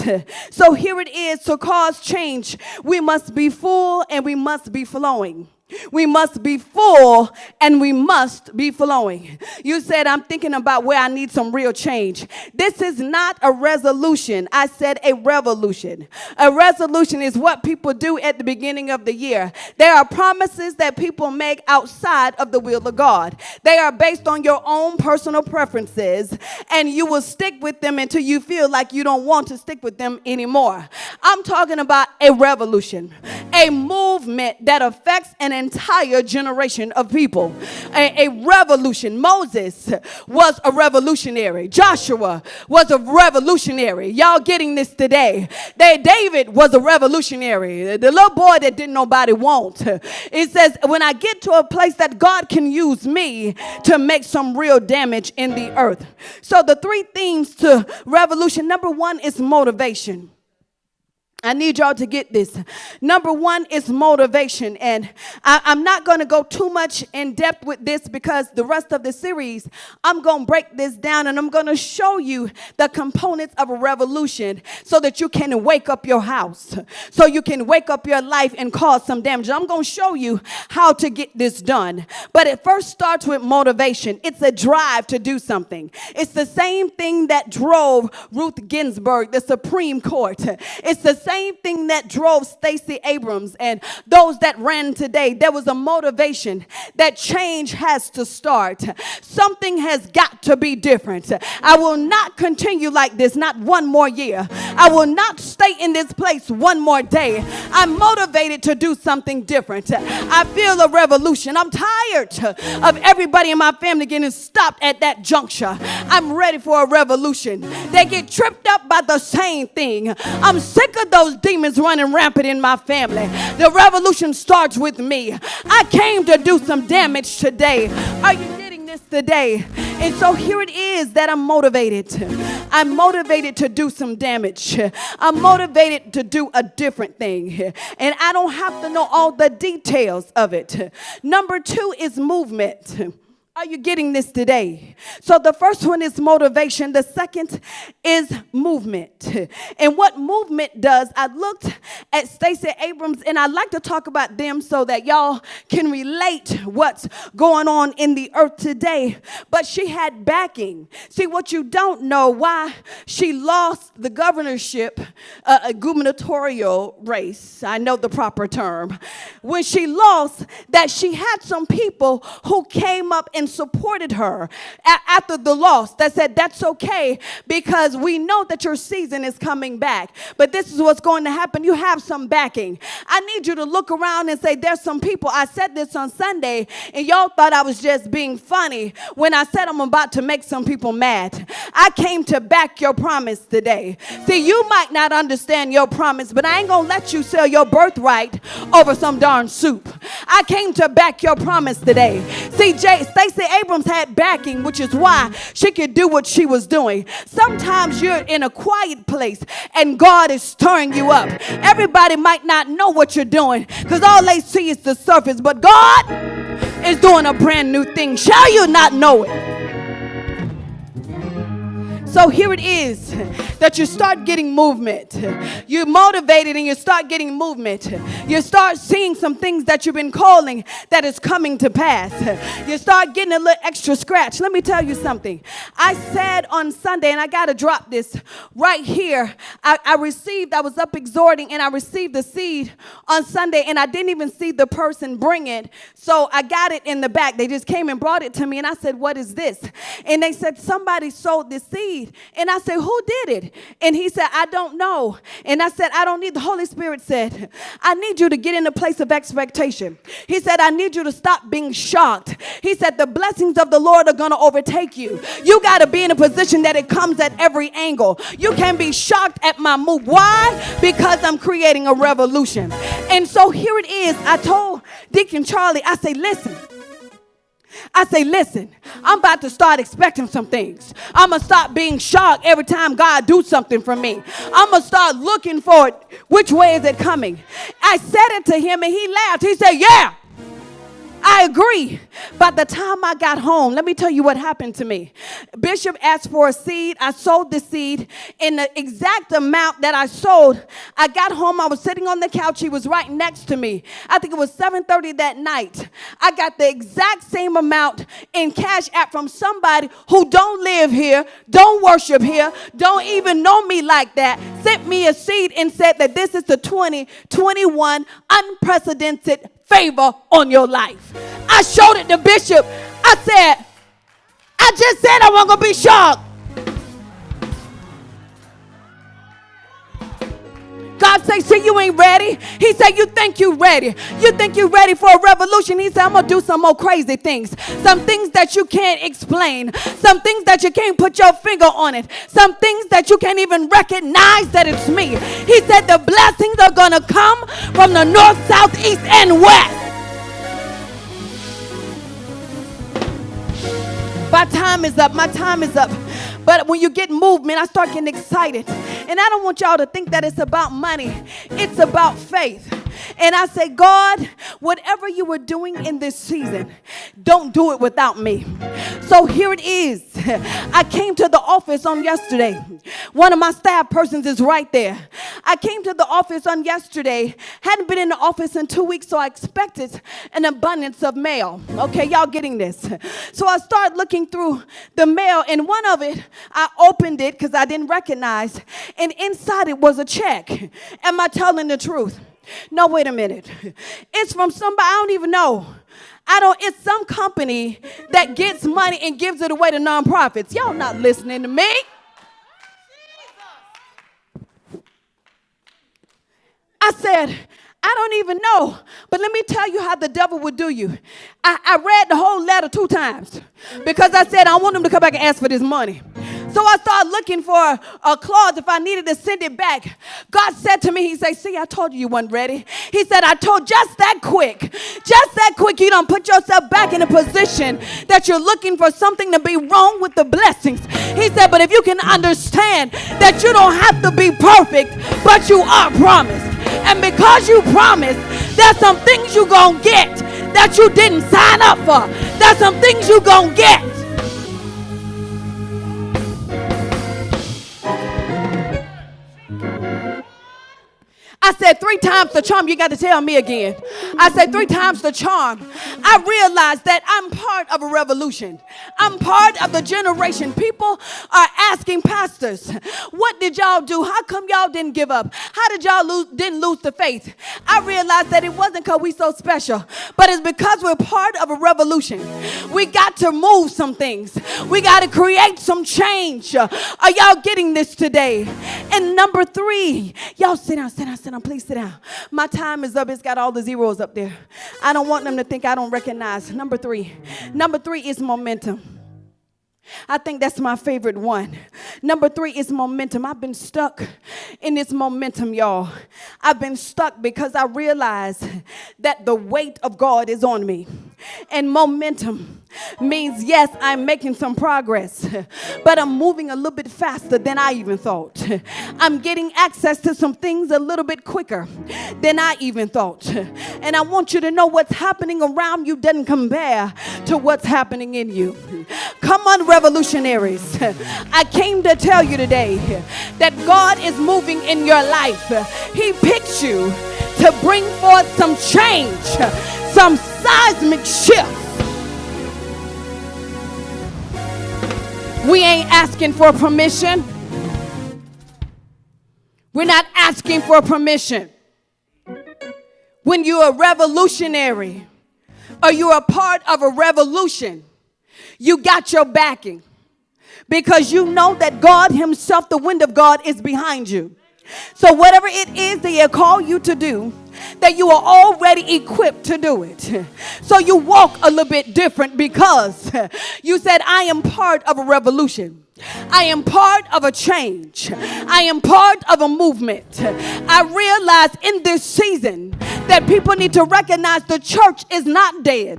Speaker 1: So here it is. To cause change, we must be full and we must be flowing. We must be full and we must be flowing. You said, I'm thinking about where I need some real change. This is not a resolution. I said a revolution. A resolution is what people do at the beginning of the year. There are promises that people make outside of the will of God. They are based on your own personal preferences, and you will stick with them until you feel like you don't want to stick with them anymore. I'm talking about a revolution. a movement that affects an entire generation of people. A revolution. Moses was a revolutionary. Joshua was a revolutionary. Y'all getting this today? David was a revolutionary. The little boy that didn't nobody want. It says, when I get to a place that God can use me to make some real damage in the earth. So the three themes to revolution. Number one is motivation. I need y'all to get this. Number one is motivation. And I'm not going to go too much in depth with this because the rest of the series, I'm going to break this down and I'm going to show you the components of a revolution so that you can wake up your house, so you can wake up your life and cause some damage. I'm going to show you how to get this done. But it first starts with motivation. It's a drive to do something. It's the same thing that drove Ruth Ginsburg, the Supreme Court. It's the same thing that drove Stacey Abrams and those that ran today. There was a motivation that change has to start. Something has got to be different. I will not continue like this, not one more year. I will not stay in this place one more day. I'm motivated to do something different. I feel a revolution. I'm tired of everybody in my family getting stopped at that juncture. I'm ready for a revolution. They get tripped up by the same thing. I'm sick of those demons running rampant in my family. The revolution starts with me. I came to do some damage today. Are you getting this today? And so here it is that I'm motivated. I'm motivated to do some damage. I'm motivated to do a different thing. And I don't have to know all the details of it. Number two is movement. Are you getting this today? So the first one is motivation. The second is movement. And what movement does, I looked at Stacey Abrams, and I'd like to talk about them so that y'all can relate what's going on in the earth today. But she had backing. See, what you don't know, why she lost the governorship, a gubernatorial race. I know the proper term. When she lost, that she had some people who came up and supported her after the loss that said, that's okay because we know that your season is coming back. But this is what's going to happen. You have some backing. I need you to look around and say, there's some people. I said this on Sunday and y'all thought I was just being funny when I said I'm about to make some people mad. I came to back your promise today. See, you might not understand your promise, but I ain't gonna let you sell your birthright over some darn soup. I came to back your promise today. See, Stacey Abrams had backing, which is why she could do what she was doing. Sometimes you're in a quiet place and God is stirring you up. Everybody might not know what you're doing because all they see is the surface, but God is doing a brand new thing. Shall you not know it? So here it is that you start getting movement. You're motivated and you start getting movement. You start seeing some things that you've been calling that is coming to pass. You start getting a little extra scratch. Let me tell you something. I said on Sunday, and I got to drop this right here. I was up exhorting and I received the seed on Sunday and I didn't even see the person bring it. So I got it in the back. They just came and brought it to me and I said, what is this? And they said, somebody sowed this seed. And I said, who did it? And he said, I don't know. And I said, I don't need. The Holy Spirit said, I need you to get in a place of expectation. He said, I need you to stop being shocked. He said, the blessings of the Lord are going to overtake you. You got to be in a position that it comes at every angle. You can't be shocked at my move. Why? Because I'm creating a revolution. And so here it is. I told Deacon Charlie, I say, listen, I'm about to start expecting some things. I'm going to stop being shocked every time God do something for me. I'm going to start looking for it. Which way is it coming? I said it to him and he laughed. He said, yeah, I agree. By the time I got home, let me tell you what happened to me. Bishop asked for a seed. I sowed the seed in the exact amount that I sowed. I got home. I was sitting on the couch. He was right next to me. I think it was 7:30 that night. I got the exact same amount in Cash App from somebody who don't live here, don't worship here, don't even know me like that, sent me a seed and said that this is the 2021 unprecedented favor on your life. I showed it to Bishop. I said, I just said I wasn't going to be shocked. God God say, see, you ain't ready. He said, you think you ready. You think you ready for a revolution. He said, I'm going to do some more crazy things. Some things that you can't explain. Some things that you can't put your finger on it. Some things that you can't even recognize that it's me. He said the blessings are going to come from the north, south, east, and west. My time is up. My time is up. But when you get movement, I start getting excited. And I don't want y'all to think that it's about money. It's about faith. And I say, God, whatever you were doing in this season, don't do it without me. So here it is. I came to the office on yesterday. One of my staff persons is right there. I came to the office on yesterday. Hadn't been in the office in 2 weeks, so I expected an abundance of mail. Okay, y'all getting this? So I started looking through the mail, and one of it, I opened it because I didn't recognize, and inside it was a check. Am I telling the truth? No, wait a minute. It's from somebody I don't even know. It's some company that gets money and gives it away to nonprofits. Y'all not listening to me. I said, I don't even know, but let me tell you how the devil would do you. I read the whole letter 2 times because I said I want him to come back and ask for this money. So I started looking for a clause if I needed to send it back. God said to me, he said, see, I told you weren't ready. He said, I told just that quick you don't put yourself back in a position that you're looking for something to be wrong with the blessings. He said, but if you can understand that you don't have to be perfect, but you are promised. And because you promised, there's some things you're going to get that you didn't sign up for. There's some things you're going to get. I said 3 times the charm. You got to tell me again. I said 3 times the charm. I realized that I'm part of a revolution. I'm part of the generation. People are asking pastors, what did y'all do? How come y'all didn't give up? How did y'all didn't lose the faith? I realized that it wasn't because we so special, but it's because we're part of a revolution. We got to move some things. We got to create some change. Are y'all getting this today? And number 3, y'all sit down. Please sit down. My time is up. It's got all the zeros up there. I don't want them to think I don't recognize. Number 3 is momentum. I think that's my favorite one. Number 3 is momentum. I've been stuck in this momentum, y'all. I've been stuck because I realized that the weight of God is on me. And momentum means, yes, I'm making some progress, but I'm moving a little bit faster than I even thought. I'm getting access to some things a little bit quicker than I even thought. And I want you to know what's happening around you doesn't compare to what's happening in you. Come on, Revolutionaries. I came to tell you today that God is moving in your life. He picked you to bring forth some change, some seismic shift. We ain't asking for permission. We're not asking for permission. When you're a revolutionary or you're a part of a revolution, you got your backing because you know that God himself, the wind of God, is behind you. So whatever it is that He'll call you to do, that you are already equipped to do it. So you walk a little bit different because you said, I am part of a revolution. I am part of a change. I am part of a movement. I realize in this season that people need to recognize the church is not dead.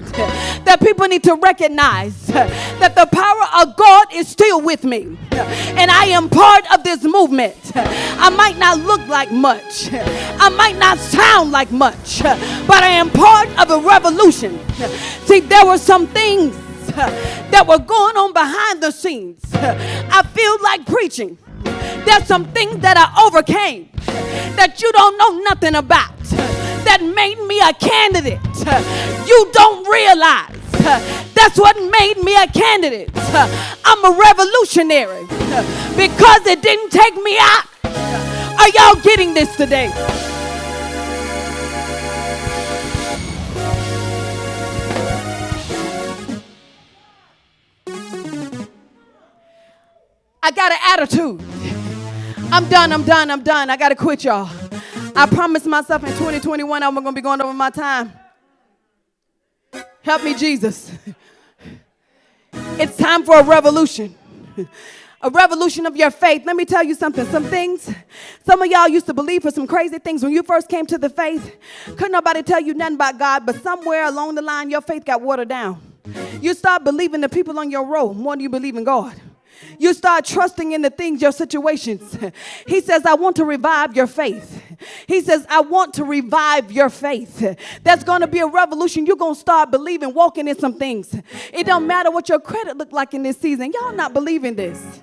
Speaker 1: That people need to recognize that the power of God is still with me. And I am part of this movement. I might not look like much. I might not sound like much. But I am part of a revolution. See, there were some things that were going on behind the scenes. I feel like preaching. There's some things that I overcame that you don't know nothing about, that made me a candidate. You don't realize that's what made me a candidate. I'm a revolutionary because it didn't take me out. Are y'all getting this today? I got an attitude. I'm done. I got to quit, y'all. I promised myself in 2021 I'm going to be going over my time. Help me, Jesus. It's time for a revolution. A revolution of your faith. Let me tell you something. Some things, some of y'all used to believe for some crazy things. When you first came to the faith, couldn't nobody tell you nothing about God, but somewhere along the line, your faith got watered down. You start believing the people on your row more than you believe in God. You start trusting in the things, your situations. He says, I want to revive your faith. He says, I want to revive your faith. There's going to be a revolution. You're going to start believing, walking in some things. It don't matter what your credit look like in this season. Y'all not believing this.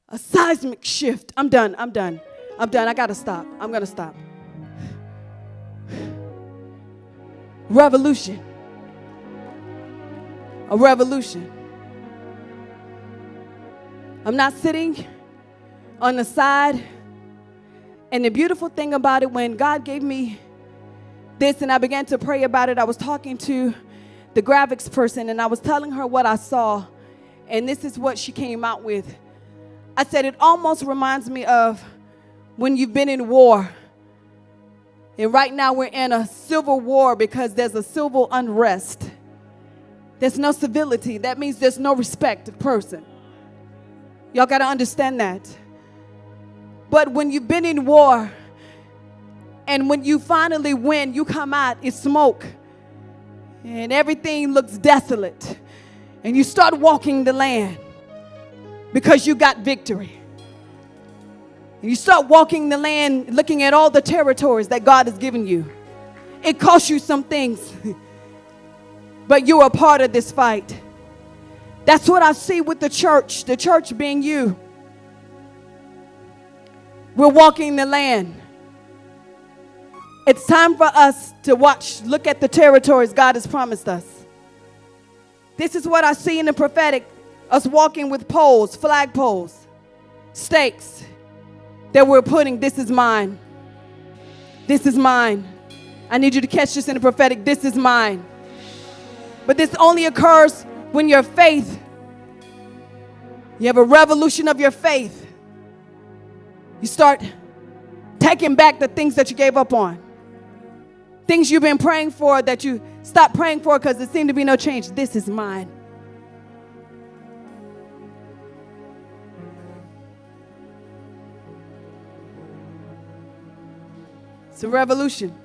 Speaker 1: A seismic shift. I'm done. I got to stop. I'm going to stop. Revolution. A revolution. I'm not sitting on the side. And the beautiful thing about it, when God gave me this and I began to pray about it, I was talking to the graphics person and I was telling her what I saw. And this is what she came out with. I said, it almost reminds me of when you've been in war. And right now we're in a civil war because there's a civil unrest. There's no civility. That means there's no respect of person. Y'all got to understand that. But when you've been in war and when you finally win, you come out, it's smoke. And everything looks desolate. And you start walking the land because you got victory. And you start walking the land looking at all the territories that God has given you. It costs you some things. But you're a part of this fight. That's what I see with the church being you. We're walking the land. It's time for us to look at the territories God has promised us. This is what I see in the prophetic, us walking with poles, flag poles, stakes that we're putting, this is mine. This is mine. I need you to catch this in the prophetic, this is mine. But this only occurs when your faith, you have a revolution of your faith. You start taking back the things that you gave up on. Things you've been praying for that you stopped praying for because there seemed to be no change. This is mine. It's a revolution.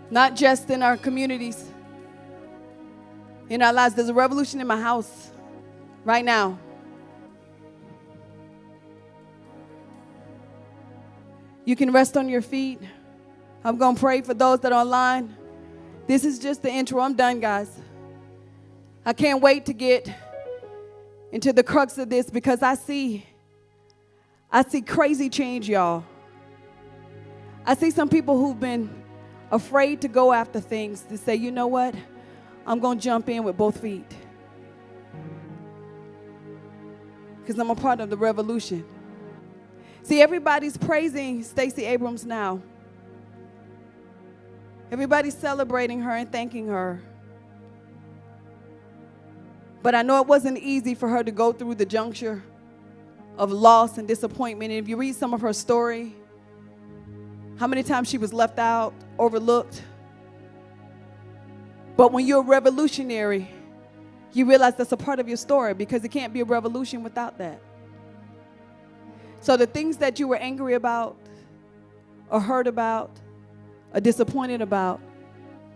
Speaker 1: Not just in our communities, in our lives. There's a revolution in my house right now. You can rest on your feet. I'm going to pray for those that are online. This is just the intro. I'm done, guys. I can't wait to get into the crux of this because I see crazy change, y'all. I see some people who've been afraid to go after things, to say, you know what? I'm going to jump in with both feet. Because I'm a part of the revolution. See, everybody's praising Stacey Abrams now. Everybody's celebrating her and thanking her. But I know it wasn't easy for her to go through the juncture of loss and disappointment. And if you read some of her story, how many times she was left out, overlooked. But when you're a revolutionary, you realize that's a part of your story because it can't be a revolution without that. So the things that you were angry about or hurt about or disappointed about,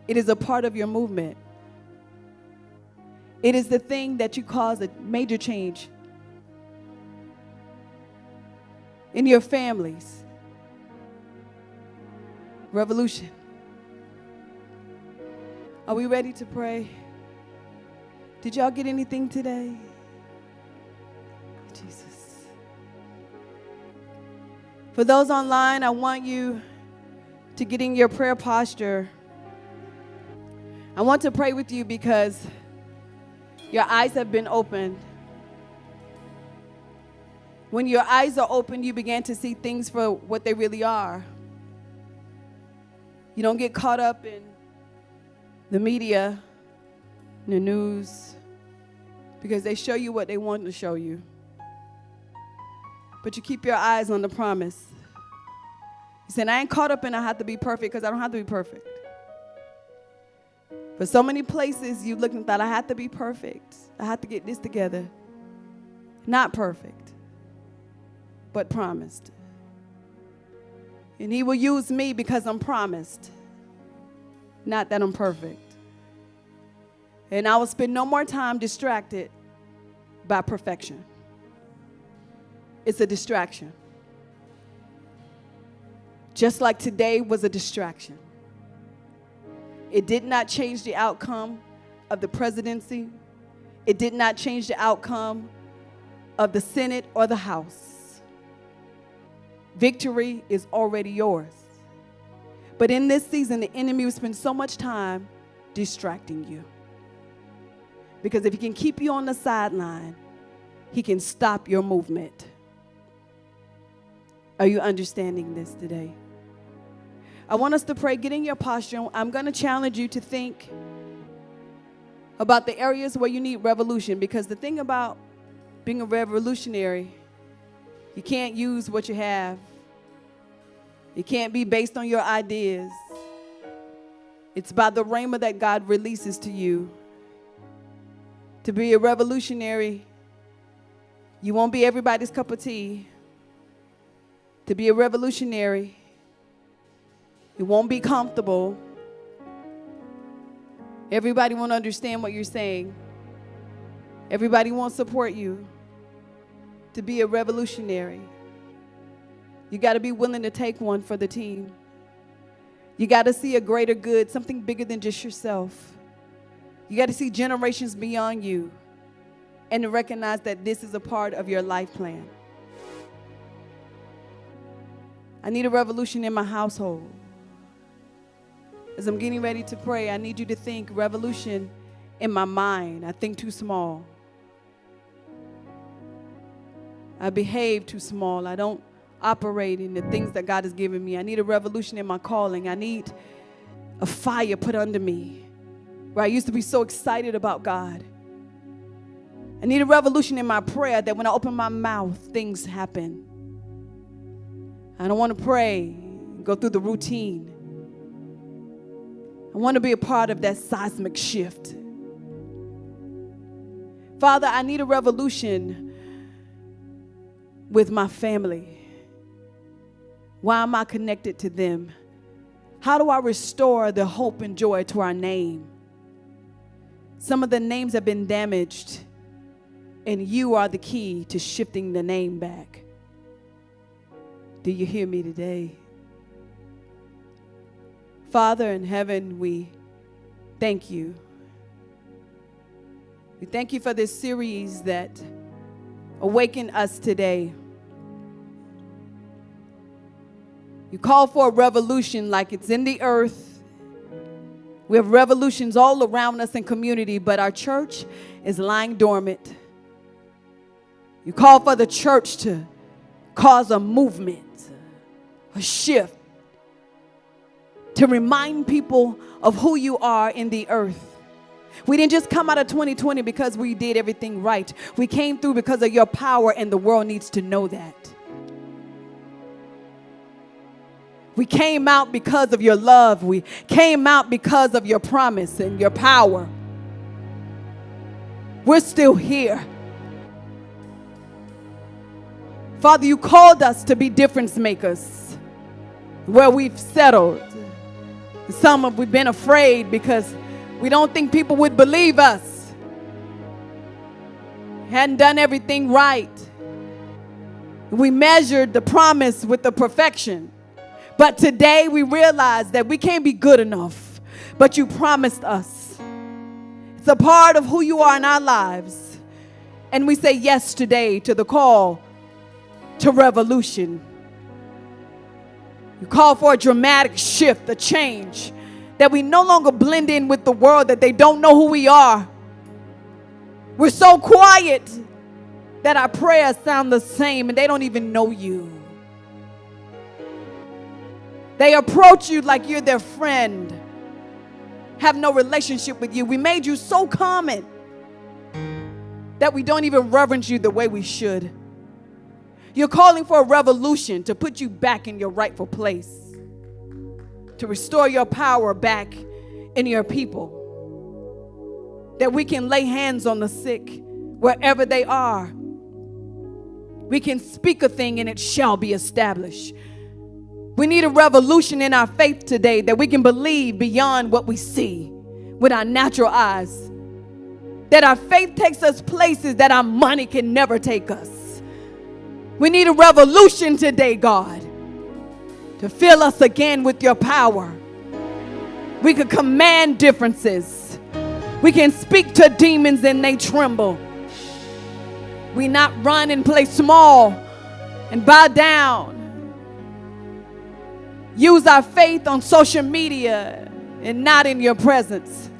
Speaker 1: it is a part of your movement. It is the thing that you cause a major change in your families. Revolution. Are we ready to pray? Did y'all get anything today? Jesus. For those online, I want you to get in your prayer posture. I want to pray with you because your eyes have been opened. When your eyes are open, you begin to see things for what they really are. You don't get caught up in the media, the news, because they show you what they want to show you. but you keep your eyes on the promise. He said, I ain't caught up in I have to be perfect because I don't have to be perfect. But so many places you look and thought, I have to be perfect. I have to get this together. Not perfect, but promised. And he will use me because I'm promised, not that I'm perfect. And I will spend no more time distracted by perfection. It's a distraction. Just like today was a distraction. It did not change the outcome of the presidency. It did not change the outcome of the Senate or the House. Victory is already yours. But in this season, the enemy will spend so much time distracting you. Because if he can keep you on the sideline, he can stop your movement. Are you understanding this today? I want us to pray. Get in your posture. I'm going to challenge you to think about the areas where you need revolution. Because the thing about being a revolutionary, you can't use what you have. It can't be based on your ideas. It's by the rhema that God releases to you. To be a revolutionary, you won't be everybody's cup of tea. To be a revolutionary, it won't be comfortable. Everybody won't understand what you're saying. Everybody won't support you. To be a revolutionary, you got to be willing to take one for the team. You got to see a greater good, something bigger than just yourself. You got to see generations beyond you and to recognize that this is a part of your life plan. I need a revolution in my household. As I'm getting ready to pray, I need you to think revolution in my mind. I think too small. I behave too small. I don't operate in the things that God has given me. I need a revolution in my calling. I need a fire put under me. Where I used to be so excited about God. I need a revolution in my prayer that when I open my mouth, things happen. I don't want to pray and go through the routine. I want to be a part of that seismic shift. Father, I need a revolution with my family. Why am I connected to them? How do I restore the hope and joy to our name? Some of the names have been damaged, and you are the key to shifting the name back. Do you hear me today? Father in heaven, we thank you. We thank you for this series that awakened us today. You call for a revolution like it's in the earth. We have revolutions all around us in community, but our church is lying dormant. You call for the church to cause a movement, a shift, to remind people of who you are in the earth. We didn't just come out of 2020 because we did everything right. We came through because of your power, and the world needs to know that. We came out because of your love. We came out because of your promise and your power. We're still here. Father, you called us to be difference makers where we've settled. Some of we've been afraid because we don't think people would believe us. Hadn't done everything right. We measured the promise with the perfection. But today we realize that we can't be good enough, but you promised us. It's a part of who you are in our lives. And we say yes today to the call to revolution. You call for a dramatic shift, a change, that we no longer blend in with the world, that they don't know who we are. We're so quiet that our prayers sound the same and they don't even know you. They approach you like you're their friend, have no relationship with you. We made you so common that we don't even reverence you the way we should. You're calling for a revolution to put you back in your rightful place, to restore your power back in your people, that we can lay hands on the sick wherever they are. We can speak a thing and it shall be established. We need a revolution in our faith today, that we can believe beyond what we see with our natural eyes, that our faith takes us places that our money can never take us. We need a revolution today, God, to fill us again with your power. We can command differences. We can speak to demons and they tremble. We not run and play small and bow down. Use our faith on social media and not in your presence.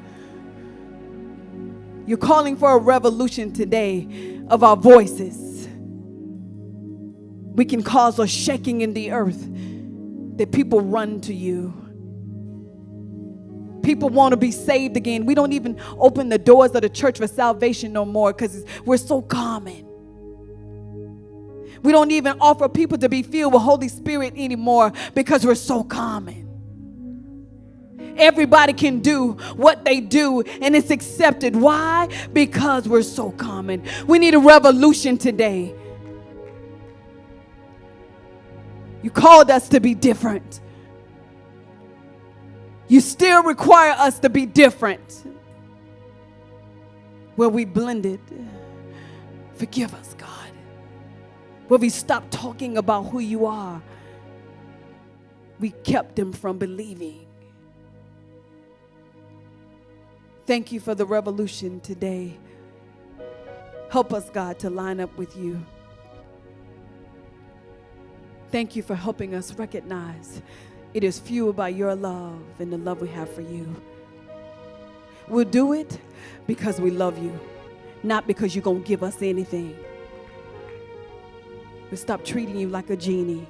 Speaker 1: You're calling for a revolution today of our voices. We can cause a shaking in the earth that people run to you. People want to be saved again. We don't even open the doors of the church for salvation no more because we're so common. We don't even offer people to be filled with Holy Spirit anymore because we're so common. Everybody can do what they do and it's accepted. Why? Because we're so common. We need a revolution today. You called us to be different. You still require us to be different. Where we blended, forgive us, God. Where we stopped talking about who you are, we kept them from believing. Thank you for the revolution today. Help us, God, to line up with you. Thank you for helping us recognize it is fueled by your love and the love we have for you. We'll do it because we love you, not because you're going to give us anything. We'll stop treating you like a genie.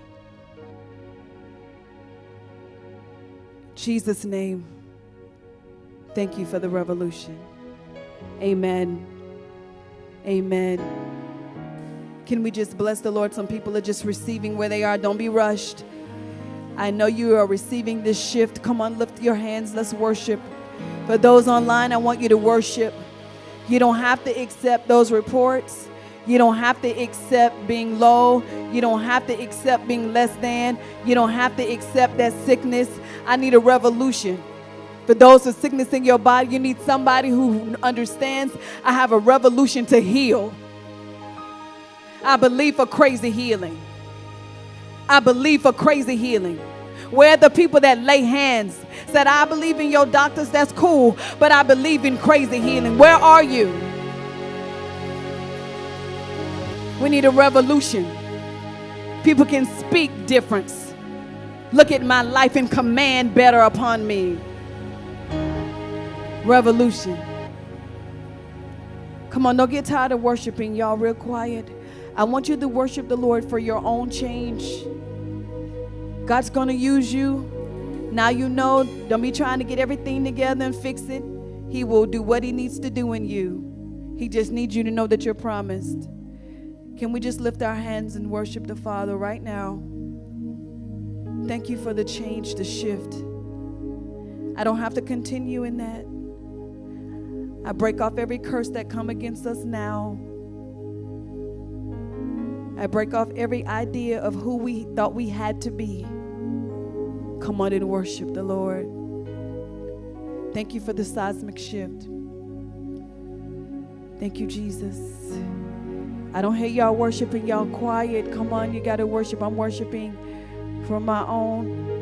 Speaker 1: In Jesus' name, thank you for the revolution. Amen. Amen. Can we just bless the Lord? Some people are just receiving where they are. Don't be rushed. I know you are receiving this shift. Come on, lift your hands. Let's worship. For those online, I want you to worship. You don't have to accept those reports. You don't have to accept being low. You don't have to accept being less than. You don't have to accept that sickness. I need a revolution. For those with sickness in your body, you need somebody who understands. I have a revolution to heal. I believe for crazy healing. I believe for crazy healing. Where the people that lay hands said, I believe in your doctors, that's cool, but I believe in crazy healing. Where are you? We need a revolution. People can speak difference. Look at my life and command better upon me. Revolution. Come on, don't get tired of worshiping, y'all, real quiet. I want you to worship the Lord for your own change. God's going to use you. Now you know, don't be trying to get everything together and fix it. He will do what he needs to do in you. He just needs you to know that you're promised. Can we just lift our hands and worship the Father right now? Thank you for the change, the shift. I don't have to continue in that. I break off every curse that come against us now. I break off every idea of who we thought we had to be. Come on and worship the Lord. Thank you for the seismic shift. Thank you, Jesus. I don't hear y'all worshiping, y'all quiet. Come on, you got to worship. I'm worshiping for my own